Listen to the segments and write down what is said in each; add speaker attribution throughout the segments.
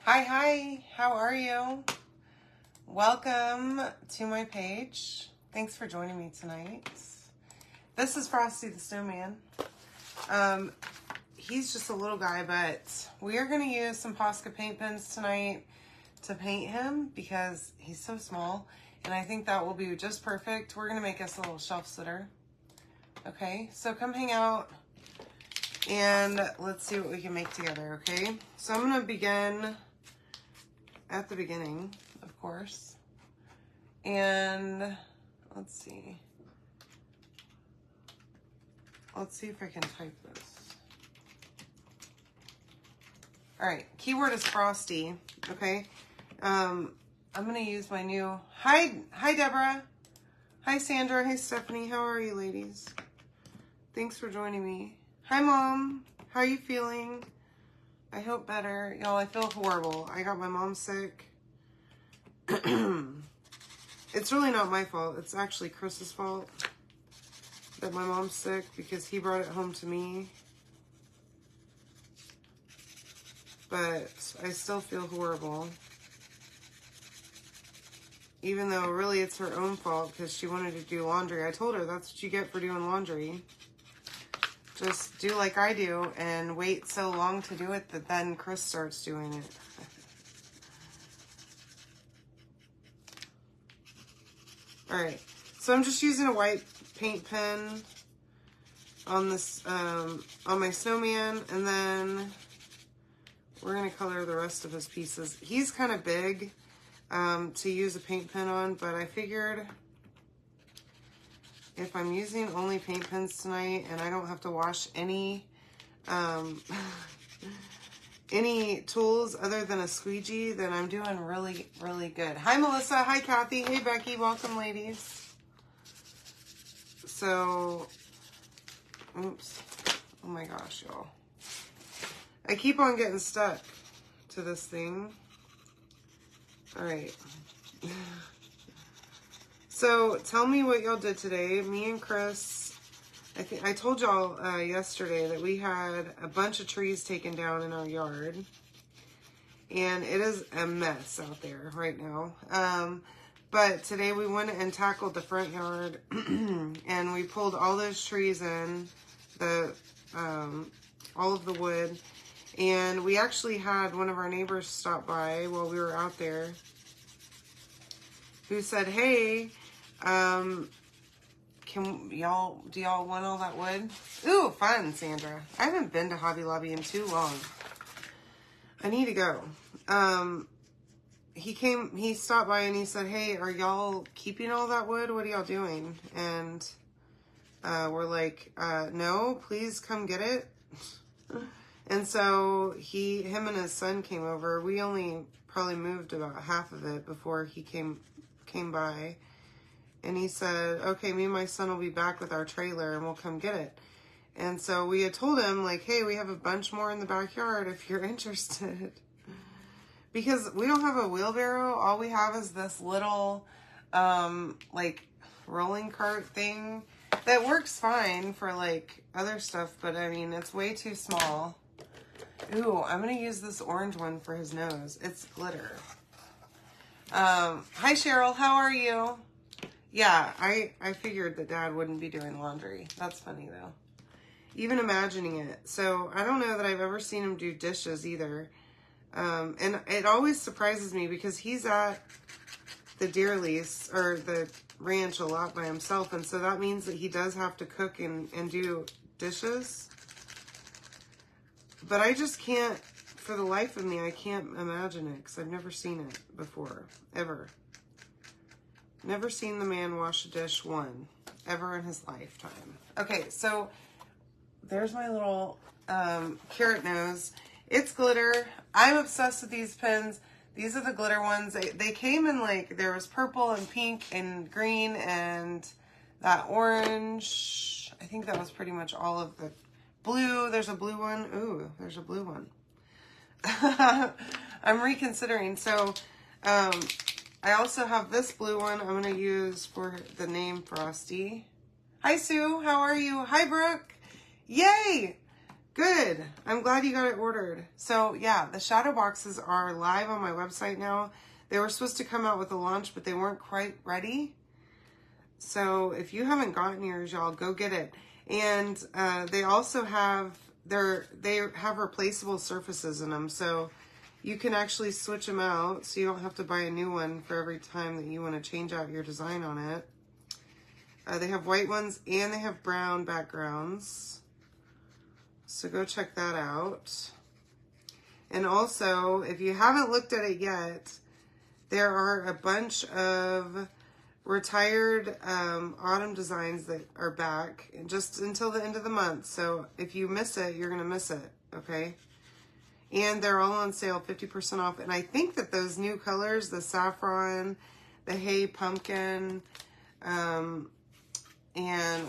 Speaker 1: Hi, how are you? Welcome to my page. Thanks for joining me tonight. This is Frosty the snowman. He's just a little guy, but we are going to use some Posca paint pens tonight to paint him because he's so small, and I think that will be just perfect. We're going to make us a little shelf sitter. Okay, so come hang out and let's see what we can make together, okay? So I'm going to begin at the beginning, of course. And let's see. Let's see if I can type this. All right, keyword is Frosty, okay? I'm gonna use my new, hi Deborah. Hi Sandra, hi Stephanie, how are you ladies? Thanks for joining me. Hi Mom, how are you feeling? I hope better. Y'all, I feel horrible. I got my mom sick. It's really not my fault. It's actually Chris's fault that my mom's sick because he brought it home to me. But I still feel horrible. Even though really it's her own fault because she wanted to do laundry. I told her that's what you get for doing laundry. Just do like I do and wait so long to do it that then Chris starts doing it. All right, so I'm just using a white paint pen on this, on my snowman, and then we're gonna color the rest of his pieces. He's kind of big to use a paint pen on, but I figured if I'm using only paint pens tonight and I don't have to wash any any tools other than a squeegee, then I'm doing really, really good. Hi Melissa, hi Kathy, hey Becky, welcome ladies. So, oops, oh my gosh, y'all. I keep on getting stuck to this thing. All right. So tell me what y'all did today. Me and Chris, I told y'all yesterday that we had a bunch of trees taken down in our yard. And it is a mess out there right now. But today we went and tackled the front yard and we pulled all those trees in, all of the wood. And we actually had one of our neighbors stop by while we were out there who said, hey, do y'all want all that wood? Ooh, fun, Sandra. I haven't been to Hobby Lobby in too long. I need to go. He stopped by and he said, hey, are y'all keeping all that wood? What are y'all doing? And we're like, no, please come get it. And so him and his son came over. We only probably moved about half of it before he came by. And he said, okay, me and my son will be back with our trailer and we'll come get it. And so we had told him, like, hey, we have a bunch more in the backyard if you're interested. Because we don't have a wheelbarrow. All we have is this little, like, rolling cart thing that works fine for, like, other stuff. But, I mean, it's way too small. Ooh, I'm going to use this orange one for his nose. It's glitter. Hi, Cheryl. How are you? Yeah, I figured that Dad wouldn't be doing laundry. That's funny, though. Even imagining it. So, I don't know that I've ever seen him do dishes either. And it always surprises me because he's at the deer lease, or the ranch, a lot by himself. And so that means that he does have to cook and do dishes. But I just can't, for the life of me, I can't imagine it because I've never seen it before, ever. Never seen the man wash a dish ever in his lifetime. Okay, so there's my little carrot nose. It's glitter. I'm obsessed with these pens. These are the glitter ones. They came in, like, there was purple and pink and green and that orange. I think that was pretty much all of the blue. There's a blue one. Ooh, there's a blue one. I'm reconsidering. So, I also have this blue one I'm going to use for the name Frosty. Hi, Sue. How are you? Hi, Brooke. Yay! Good. I'm glad you got it ordered. So yeah, the shadow boxes are live on my website now. They were supposed to come out with a launch, but they weren't quite ready. So if you haven't gotten yours, y'all, go get it. And they also have replaceable surfaces in them. So you can actually switch them out, so you don't have to buy a new one for every time that you want to change out your design on it. They have white ones and they have brown backgrounds. So go check that out. And also, if you haven't looked at it yet, there are a bunch of retired autumn designs that are back just until the end of the month. So if you miss it, you're going to miss it, okay? And they're all on sale, 50% off. And I think that those new colors, the saffron, the hay pumpkin, and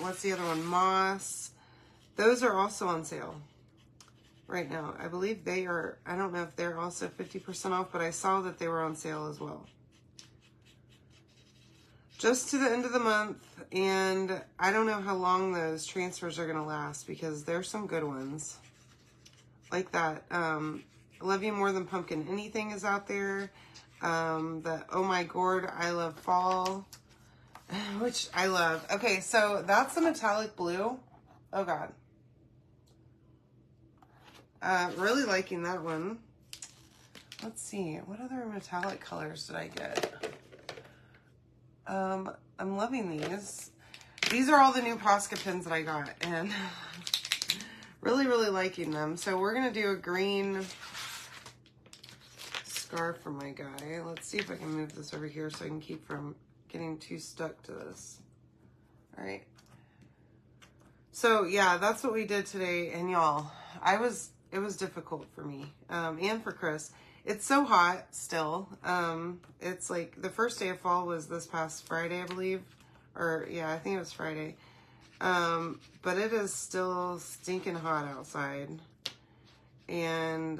Speaker 1: what's the other one? Moss. Those are also on sale right now. I believe they are, I don't know if they're also 50% off, but I saw that they were on sale as well. Just to the end of the month, and I don't know how long those transfers are going to last because there's some good ones. Like that, Love You More Than Pumpkin Anything is out there. The Oh My Gourd, I Love Fall, which I love. Okay, so that's the metallic blue. Oh God. Really liking that one. Let's see, what other metallic colors did I get? I'm loving these. These are all the new Posca pins that I got, and really, really liking them. So we're gonna do a green scarf for my guy. Let's see if I can move this over here so I can keep from getting too stuck to this. All right. So yeah, that's what we did today, and y'all, it was difficult for me, and for Chris. It's so hot still. It's like the first day of fall was this past Friday, I believe. Or yeah, I think it was Friday. But it is still stinking hot outside. And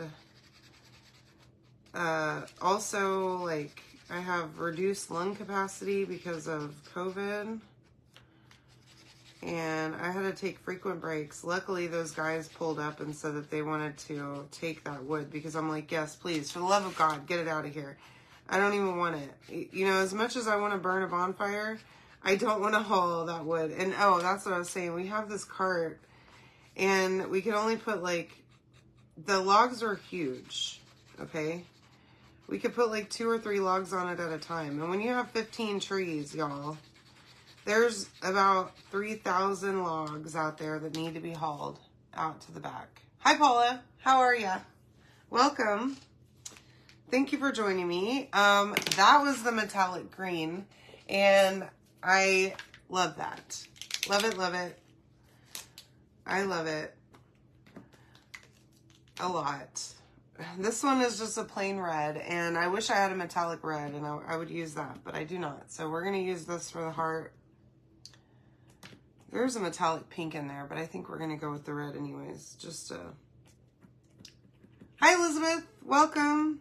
Speaker 1: also, like, I have reduced lung capacity because of COVID. And I had to take frequent breaks. Luckily, those guys pulled up and said that they wanted to take that wood because I'm like, yes, please, for the love of God, get it out of here. I don't even want it. You know, as much as I want to burn a bonfire, I don't want to haul that wood. And oh, that's what I was saying. We have this cart and we can only put like, the logs are huge, okay? We could put like 2 or 3 logs on it at a time. And when you have 15 trees, y'all, there's about 3,000 logs out there that need to be hauled out to the back. Hi, Paula. How are ya? Welcome. Thank you for joining me. That was the metallic green, and I love that. Love it, love it. I love it a lot. This one is just a plain red, and I wish I had a metallic red, and I would use that, but I do not. So we're going to use this for the heart. There's a metallic pink in there, but I think we're going to go with the red anyways. Just Hi, Elizabeth. Welcome.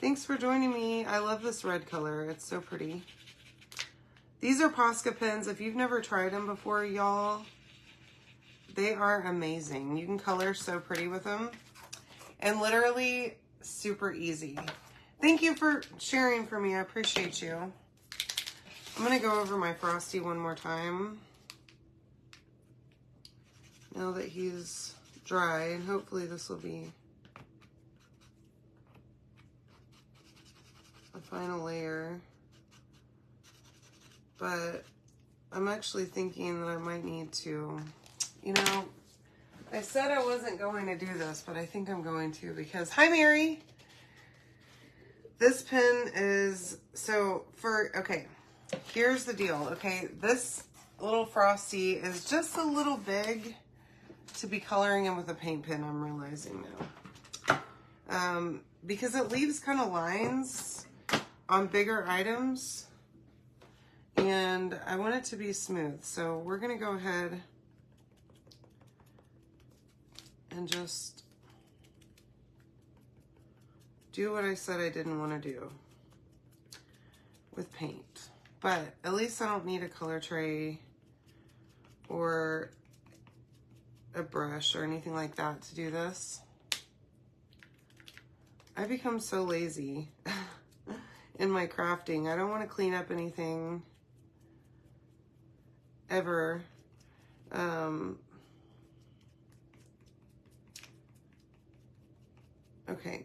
Speaker 1: Thanks for joining me. I love this red color. It's so pretty. These are Posca pens. If you've never tried them before, y'all, they are amazing. You can color so pretty with them. And literally super easy. Thank you for sharing for me. I appreciate you. I'm going to go over my Frosty one more time. Now that he's dry, and hopefully this will be a final layer. But I'm actually thinking that I might need to, you know, I said I wasn't going to do this, but I think I'm going to because, hi Mary! This pen is, okay, here's the deal, okay? This little Frosty is just a little big to be coloring in with a paint pen, I'm realizing now. Because it leaves kind of lines on bigger items, and I want it to be smooth. So we're gonna go ahead and just do what I said I didn't want to do with paint. But at least I don't need a color tray or a brush or anything like that to do this. I become so lazy in my crafting. I don't want to clean up anything ever. Okay,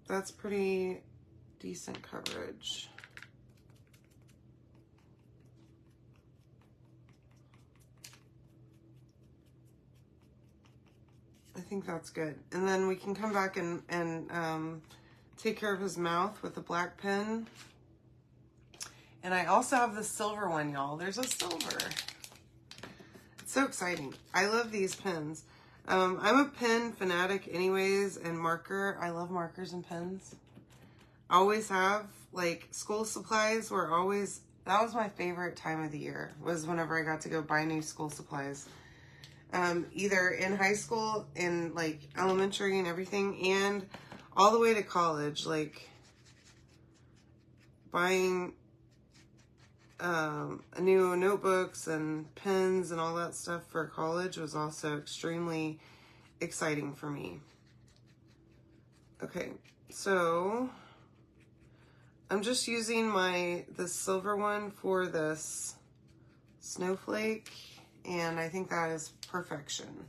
Speaker 1: that's pretty decent coverage. I think that's good. And then we can come back and take care of his mouth with a black pen. And I also have the silver one, y'all. There's a silver. It's so exciting. I love these pens. I'm a pen fanatic anyways, and marker. I love markers and pens. Always have. Like, school supplies were always, that was my favorite time of the year, was whenever I got to go buy new school supplies. Either in high school, in like elementary and everything, and all the way to college. Like, buying new notebooks and pens and all that stuff for college was also extremely exciting for me. Okay, so I'm just using the silver one for this snowflake, and I think that is perfection.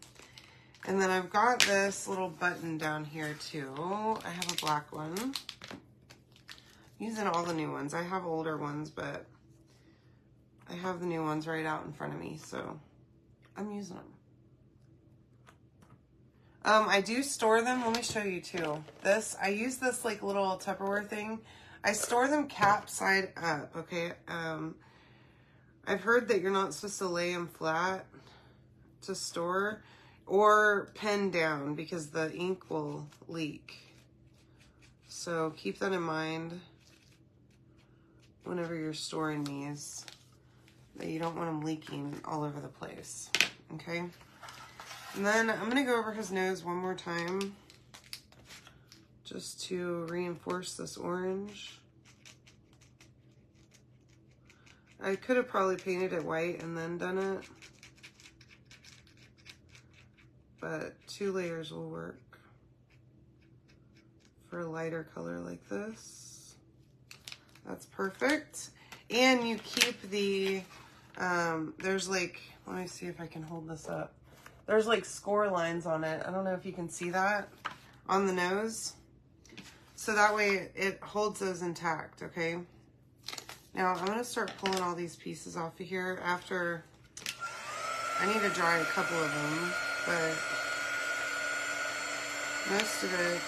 Speaker 1: And then I've got this little button down here too. I have a black one. I'm using all the new ones. I have older ones, but I have the new ones right out in front of me, so I'm using them. I do store them. Let me show you too. I use this like little Tupperware thing. I store them cap side up, okay? I've heard that you're not supposed to lay them flat to store or pen down because the ink will leak. So keep that in mind whenever you're storing these, that you don't want them leaking all over the place, okay? And then I'm gonna go over his nose one more time just to reinforce this orange. I could have probably painted it white and then done it, but 2 layers will work for a lighter color like this. That's perfect. And you keep the, there's like, let me see if I can hold this up. There's like score lines on it. I don't know if you can see that on the nose. So that way it holds those intact, okay? Now I'm gonna start pulling all these pieces off of here after, I need to dry a couple of them, but most of it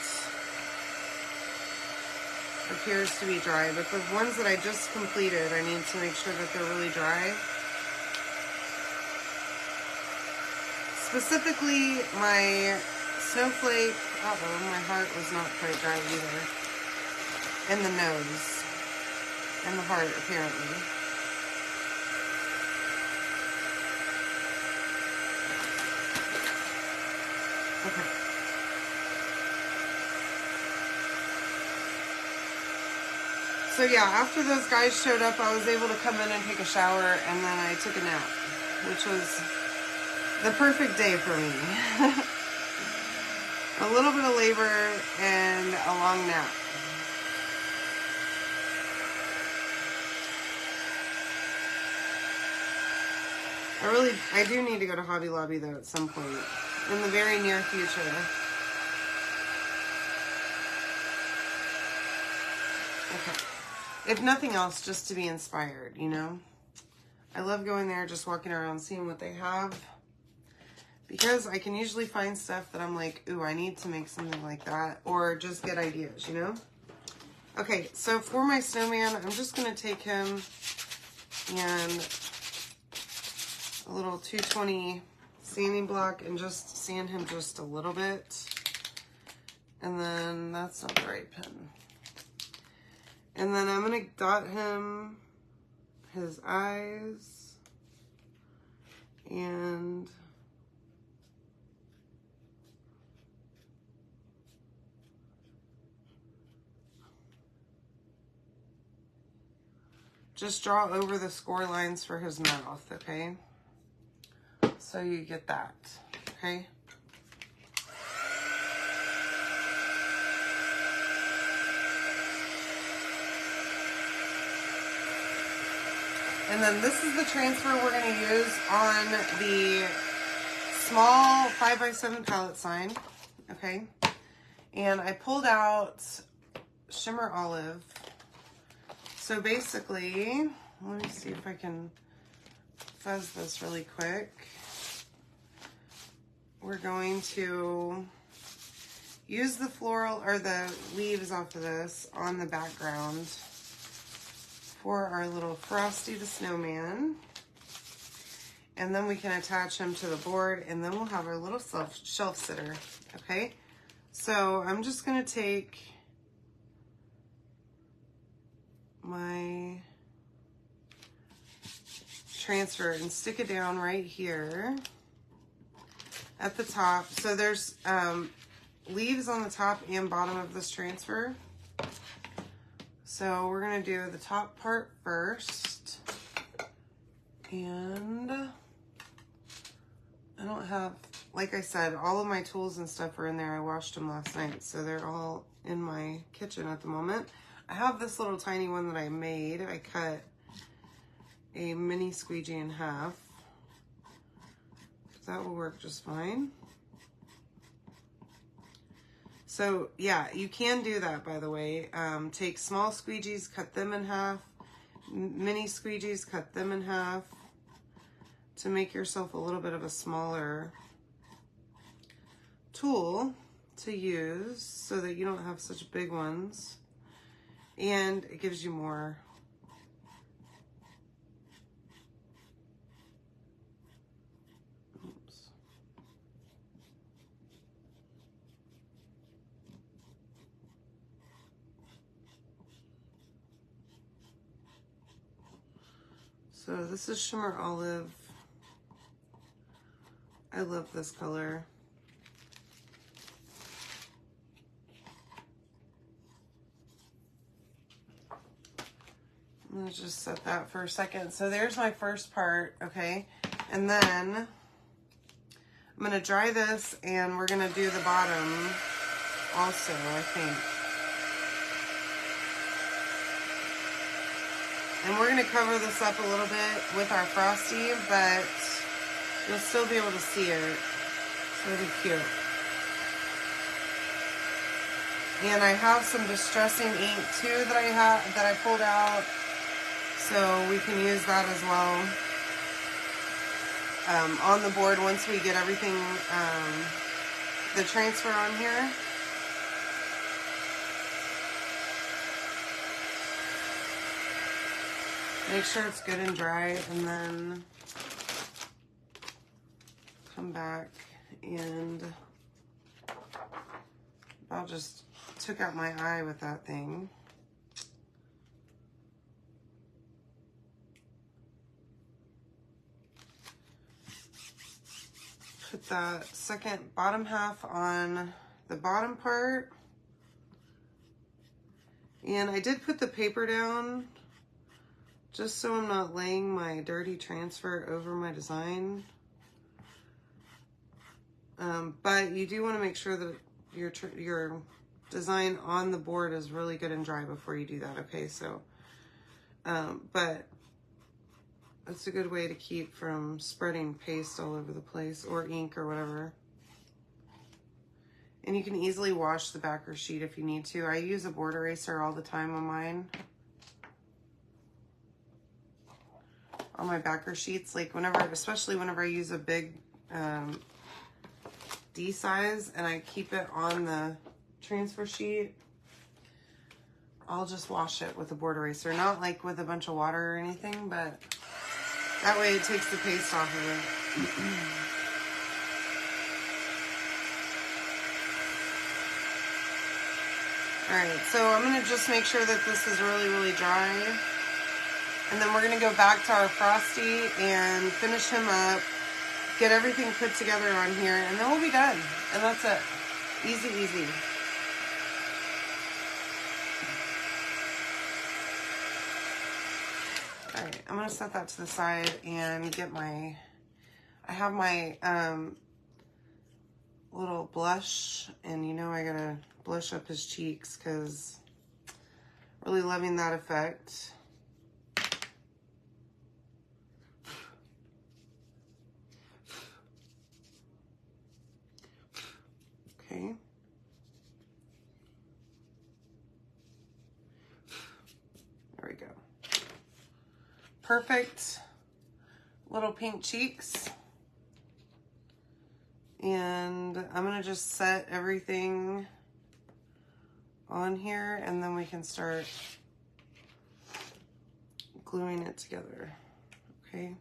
Speaker 1: appears to be dry. But the ones that I just completed, I need to make sure that they're really dry. Specifically, my snowflake, uh-oh, my heart was not quite dry either. And the nose. And the heart, apparently. Okay. So yeah, after those guys showed up, I was able to come in and take a shower, and then I took a nap, which was the perfect day for me. A little bit of labor and a long nap. I do need to go to Hobby Lobby though at some point in the very near future. Okay. If nothing else, just to be inspired, you know? I love going there, just walking around, seeing what they have. Because I can usually find stuff that I'm like, ooh, I need to make something like that. Or just get ideas, you know? Okay, so for my snowman, I'm just going to take him and a little 220 sanding block and just sand him just a little bit. And then, that's not the right pen. And then I'm going to dot him, his eyes, and just draw over the score lines for his mouth, okay? So you get that. okay? And then this is the transfer we're going to use on the small 5x7 palette sign, okay? And I pulled out Shimmer Olive. So basically, let me see if I can fuzz this really quick. We're going to use the floral or the leaves off of this on the background for our little Frosty the Snowman. And then we can attach him to the board, and then we'll have our little shelf sitter, okay? So I'm just gonna take my transfer and stick it down right here at the top. So there's leaves on the top and bottom of this transfer. So we're gonna do the top part first. And I don't have, like I said, all of my tools and stuff are in there. I washed them last night, so they're all in my kitchen at the moment. I have this little tiny one that I made. I cut a mini squeegee in half. That will work just fine. So yeah, you can do that, by the way. Take small squeegees, cut them in half. Mini squeegees, cut them in half to make yourself a little bit of a smaller tool to use so that you don't have such big ones. And it gives you more. Oops. So this is Shimmer Olive. I love this color. I'm gonna just set that for a second. So there's my first part, okay? And then I'm gonna dry this and we're gonna do the bottom also, I think. And we're gonna cover this up a little bit with our Frosty, but you'll still be able to see it. It's really cute. And I have some distressing ink too that I pulled out, so we can use that as well on the board once we get everything, the transfer on here. Make sure it's good and dry, and then come back and I'll just took out my eye with that thing. Put the second bottom half on the bottom part. And I did put the paper down just so I'm not laying my dirty transfer over my design. But you do want to make sure that your design on the board is really good and dry before you do that, okay? So, but that's a good way to keep from spreading paste all over the place, or ink or whatever. And you can easily wash the backer sheet if you need to. I use a board eraser all the time on mine. On my backer sheets, like especially whenever I use a big D size and I keep it on the transfer sheet, I'll just wash it with a board eraser. Not like with a bunch of water or anything, but that way it takes the paste off of it. Alright, so I'm going to just make sure that this is really, really dry. And then we're going to go back to our Frosty and finish him up, get everything put together on here, and then we'll be done. And that's it. Easy, easy. Alright, I'm going to set that to the side and get my, I have my little blush, and you know I gotta blush up his cheeks because really loving that effect. Okay. There we go. Perfect little pink cheeks. And I'm gonna just set everything on here, and then we can start gluing it together. Okay.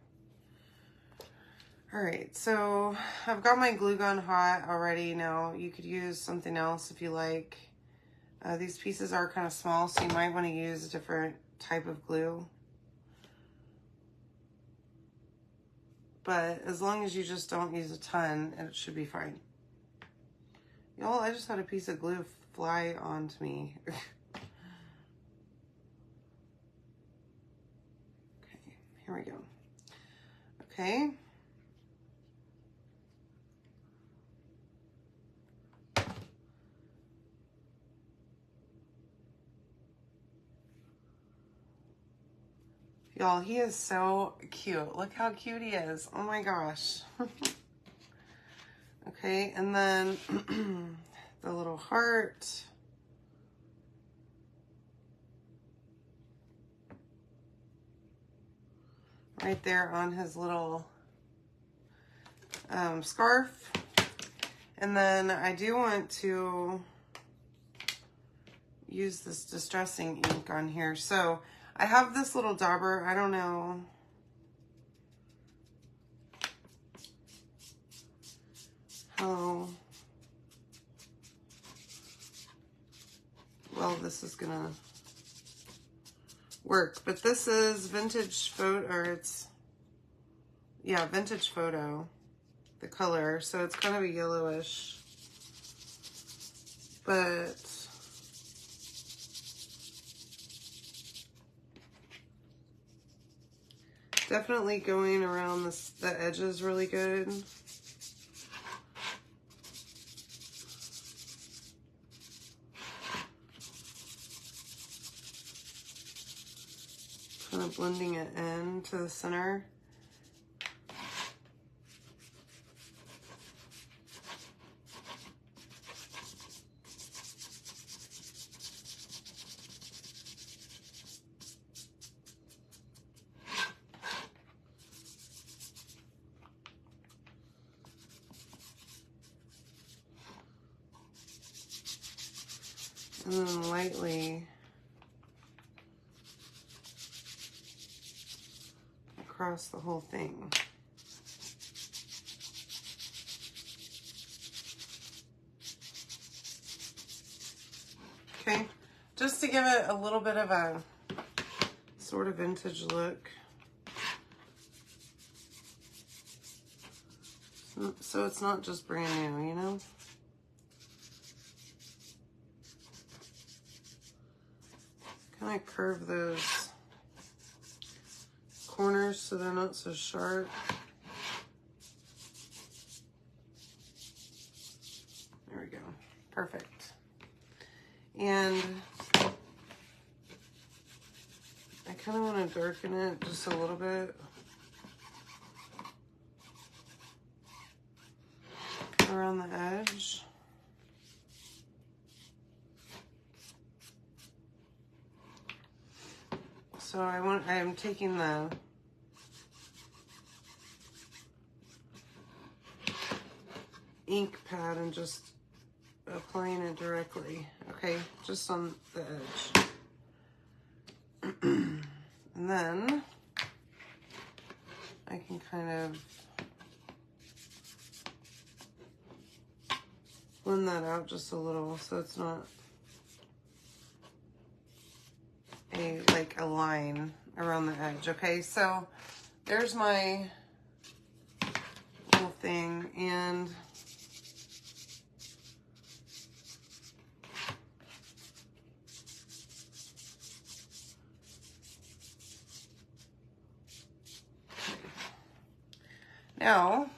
Speaker 1: All right, so I've got my glue gun hot already. Now you could use something else if you like. These pieces are kind of small, so you might want to use a different type of glue. But as long as you just don't use a ton, it should be fine. Y'all, I just had a piece of glue fly onto me. Okay, here we go. Okay. Y'all, he is so cute. Look how cute he is. Oh my gosh. Okay, and then the little heart. Right there on his little scarf. And then I do want to use this distressing ink on here. So I have this little dauber. I don't know how well this is gonna work, but this is Vintage Photo, or it's, yeah, Vintage Photo, the color. So it's kind of a yellowish, but definitely going around the edges really good. Kind of blending it in to the center. And then lightly across the whole thing. Okay, just to give it a little bit of a sort of vintage look. So it's not just brand new, you know? Kind of curve those corners so they're not so sharp. There we go. Perfect. And I kind of want to darken it just a little bit. Around the edge. So I'm taking the ink pad and just applying it directly, okay, just on the edge. And then I can kind of blend that out just a little so it's not like a line around the edge. Okay, so there's my little thing, and now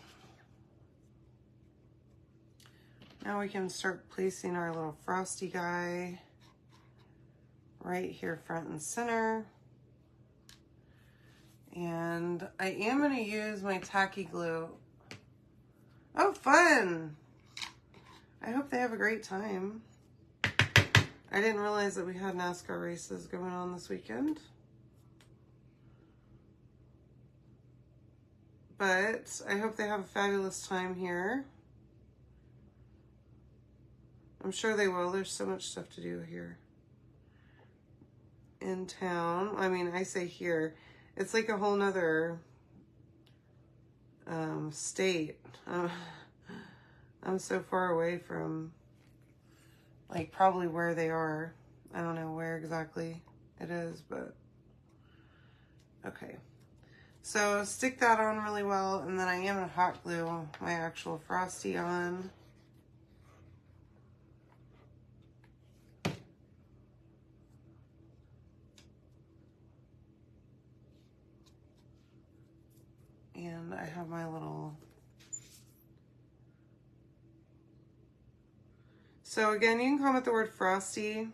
Speaker 1: now we can start placing our little Frosty guy right here front and center. And I am going to use my tacky glue. Oh, fun! I hope they have a great time. I didn't realize that we had NASCAR races going on this weekend. But I hope they have a fabulous time here. I'm sure they will. There's so much stuff to do here in town. I mean, I say here. It's like a whole nother state. I'm so far away from, like, probably where they are. I don't know where exactly it is, but okay. So stick that on really well, and then I am going to hot glue my actual Frosty on. And I have my little... So again, you can comment the word Frosty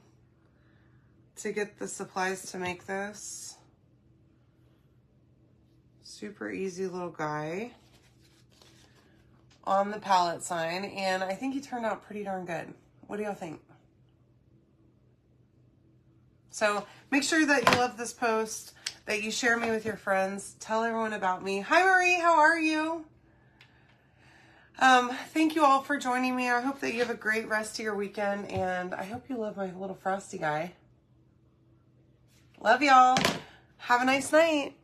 Speaker 1: to get the supplies to make this. Super easy little guy on the palette sign, and I think he turned out pretty darn good. What do y'all think? So make sure that you love this post, that you share me with your friends, tell everyone about me. Hi Marie, how are you? Thank you all for joining me. I hope that you have a great rest of your weekend, and I hope you love my little Frosty guy. Love y'all. Have a nice night.